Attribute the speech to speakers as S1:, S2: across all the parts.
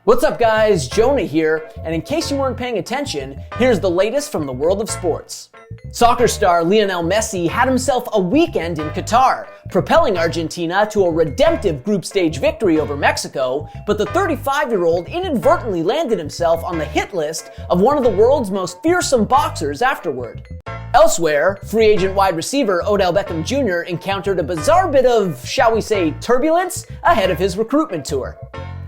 S1: What's up guys, Jonah here, and in case you weren't paying attention, here's the latest from the world of sports. Soccer star Lionel Messi had himself a weekend in Qatar, propelling Argentina to a redemptive group stage victory over Mexico, but the 35-year-old inadvertently landed himself on the hit list of one of the world's most fearsome boxers afterward. Elsewhere, free agent wide receiver Odell Beckham Jr. encountered a bizarre bit of, shall we say, turbulence ahead of his recruitment tour.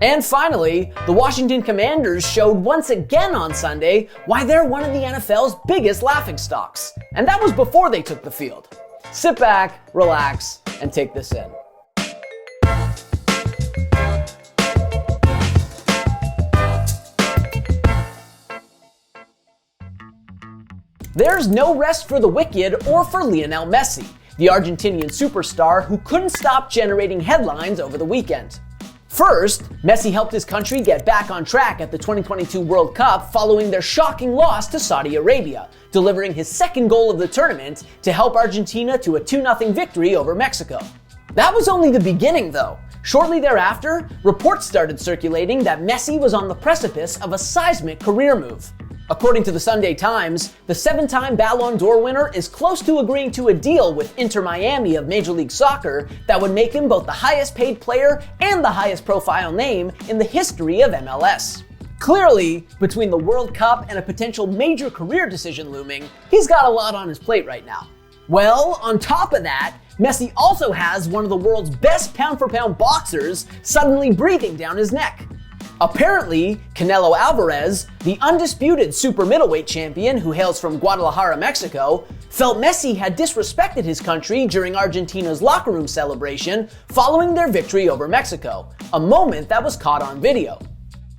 S1: And finally, the Washington Commanders showed once again on Sunday why they're one of the NFL's biggest laughingstocks. And that was before they took the field. Sit back, relax, and take this in. There's no rest for the wicked or for Lionel Messi, the Argentinian superstar who couldn't stop generating headlines over the weekend. First, Messi helped his country get back on track at the 2022 World Cup following their shocking loss to Saudi Arabia, delivering his second goal of the tournament to help Argentina to a 2-0 victory over Mexico. That was only the beginning though. Shortly thereafter, reports started circulating that Messi was on the precipice of a seismic career move. According to the Sunday Times, the 7-time Ballon d'Or winner is close to agreeing to a deal with Inter Miami of Major League Soccer that would make him both the highest paid player and the highest profile name in the history of MLS. Clearly, between the World Cup and a potential major career decision looming, he's got a lot on his plate right now. Well, on top of that, Messi also has one of the world's best pound-for-pound boxers suddenly breathing down his neck. Apparently, Canelo Alvarez, the undisputed super middleweight champion who hails from Guadalajara, Mexico, felt Messi had disrespected his country during Argentina's locker room celebration following their victory over Mexico, a moment that was caught on video.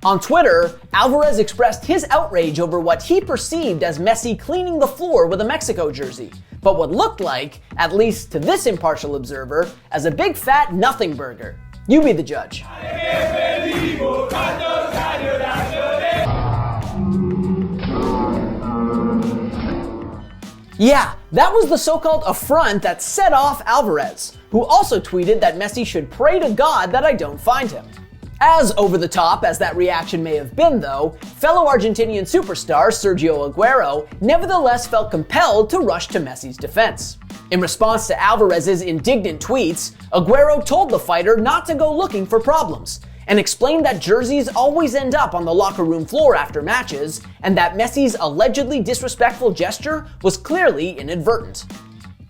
S1: On Twitter, Alvarez expressed his outrage over what he perceived as Messi cleaning the floor with a Mexico jersey, but what looked like, at least to this impartial observer, as a big fat nothing burger. You be the judge. Yeah, that was the so-called affront that set off Alvarez, who also tweeted that Messi should pray to God that I don't find him. As over-the-top as that reaction may have been, though, fellow Argentinian superstar Sergio Aguero nevertheless felt compelled to rush to Messi's defense. In response to Alvarez's indignant tweets, Aguero told the fighter not to go looking for problems, and explained that jerseys always end up on the locker room floor after matches, and that Messi's allegedly disrespectful gesture was clearly inadvertent.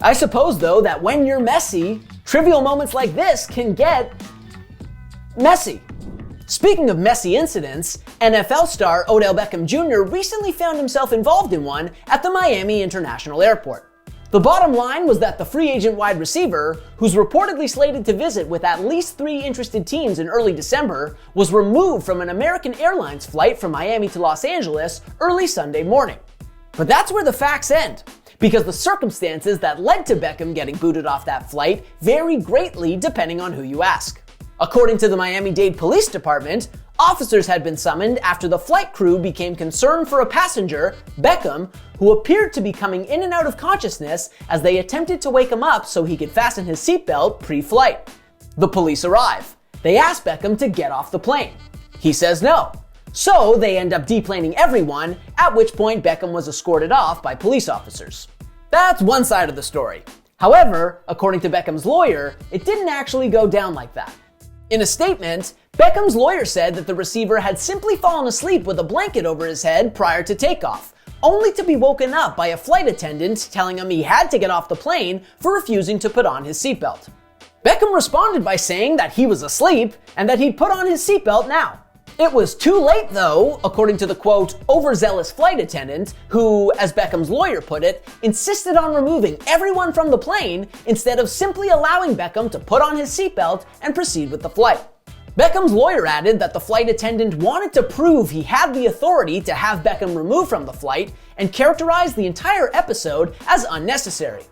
S1: I suppose, though, that when you're Messi, trivial moments like this can get messy. Speaking of messy incidents, NFL star Odell Beckham Jr. recently found himself involved in one at the Miami International Airport. The bottom line was that the free agent wide receiver, who's reportedly slated to visit with at least 3 interested teams in early December, was removed from an American Airlines flight from Miami to Los Angeles early Sunday morning. But that's where the facts end, because the circumstances that led to Beckham getting booted off that flight vary greatly depending on who you ask. According to the Miami-Dade Police Department, officers had been summoned after the flight crew became concerned for a passenger, Beckham, who appeared to be coming in and out of consciousness as they attempted to wake him up so he could fasten his seatbelt pre-flight. The police arrive. They ask Beckham to get off the plane. He says no. So they end up deplaning everyone, at which point Beckham was escorted off by police officers. That's one side of the story. However, according to Beckham's lawyer, it didn't actually go down like that. In a statement, Beckham's lawyer said that the receiver had simply fallen asleep with a blanket over his head prior to takeoff, only to be woken up by a flight attendant telling him he had to get off the plane for refusing to put on his seatbelt. Beckham responded by saying that he was asleep and that he'd put on his seatbelt now. It was too late though, according to the quote, overzealous flight attendant, who, as Beckham's lawyer put it, insisted on removing everyone from the plane instead of simply allowing Beckham to put on his seatbelt and proceed with the flight. Beckham's lawyer added that the flight attendant wanted to prove he had the authority to have Beckham removed from the flight and characterized the entire episode as unnecessary.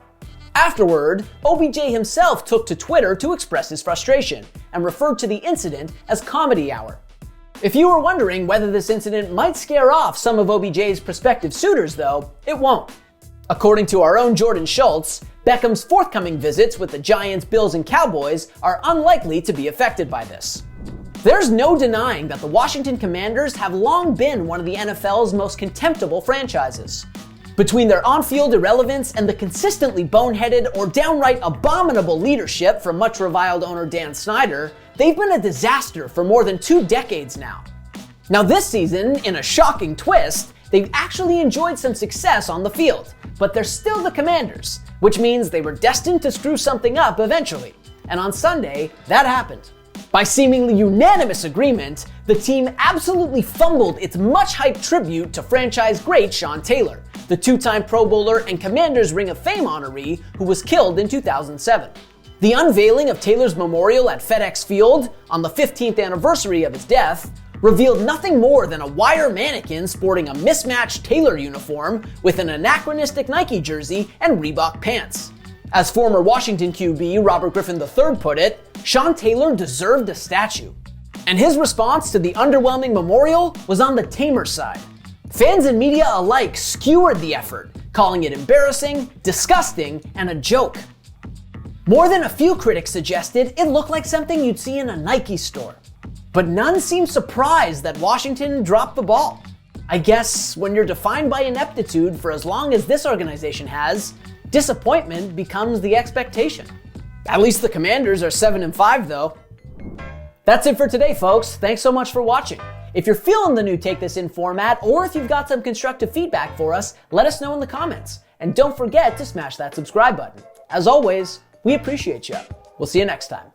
S1: Afterward, OBJ himself took to Twitter to express his frustration and referred to the incident as comedy hour. If you were wondering whether this incident might scare off some of OBJ's prospective suitors, though, it won't. According to our own Jordan Schultz, Beckham's forthcoming visits with the Giants, Bills, and Cowboys are unlikely to be affected by this. There's no denying that the Washington Commanders have long been one of the NFL's most contemptible franchises. Between their on-field irrelevance and the consistently boneheaded or downright abominable leadership from much reviled owner Dan Snyder, they've been a disaster for more than 2 decades now. Now this season, in a shocking twist, they've actually enjoyed some success on the field, but they're still the Commanders, which means they were destined to screw something up eventually. And on Sunday, that happened. By seemingly unanimous agreement, the team absolutely fumbled its much-hyped tribute to franchise great Sean Taylor, the 2-time Pro Bowler and Commanders Ring of Fame honoree who was killed in 2007. The unveiling of Taylor's memorial at FedEx Field on the 15th anniversary of his death revealed nothing more than a wire mannequin sporting a mismatched Taylor uniform with an anachronistic Nike jersey and Reebok pants. As former Washington QB Robert Griffin III put it, Sean Taylor deserved a statue. And his response to the underwhelming memorial was on the tamer side. Fans and media alike skewered the effort, calling it embarrassing, disgusting, and a joke. More than a few critics suggested it looked like something you'd see in a Nike store. But none seemed surprised that Washington dropped the ball. I guess when you're defined by ineptitude for as long as this organization has, disappointment becomes the expectation. At least the Commanders are 7-5 though. That's it for today, folks. Thanks so much for watching. If you're feeling the new Take This In format, or if you've got some constructive feedback for us, let us know in the comments. And don't forget to smash that subscribe button. As always, we appreciate you. We'll see you next time.